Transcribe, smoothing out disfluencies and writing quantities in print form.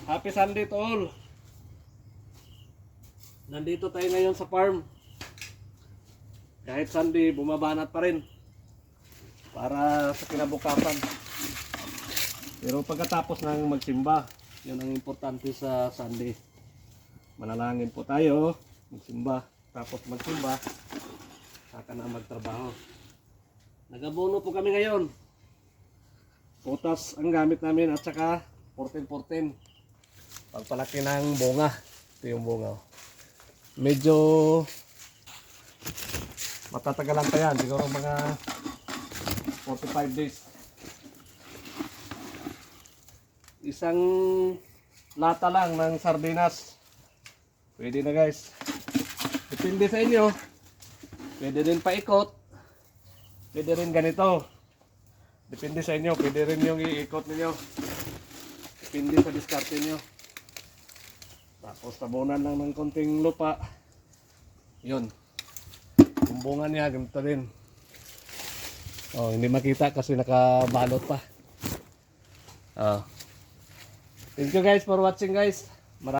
Happy Sunday to all. Nandito tayo ngayon sa farm. Kahit Sunday, bumabanat pa rin para sa kinabukasan. Pero pagkatapos ng magsimba, yun ang importante sa Sunday. Manalangin po tayo, magsimba, tapos magsimba, saka na magtrabaho. Nagabono po kami ngayon. Potas ang gamit namin at saka 14-14. Pagpalaki ng bunga. Ito yung bunga. Medyo matatagalan pa yan. Siguro mga 45 days. Isang lata lang ng sardinas. Pwede na guys. Depende sa inyo. Pwede rin paikot. Pwede rin ganito. Depende sa inyo. Pwede rin yung iikot ninyo. Depende sa diskarte nyo. Tapos tabunan lang ng konting lupa. Yun. Yung bunga niya, ganito rin. Oh, hindi makita kasi nakabalot pa. Oh. Thank you guys for watching guys.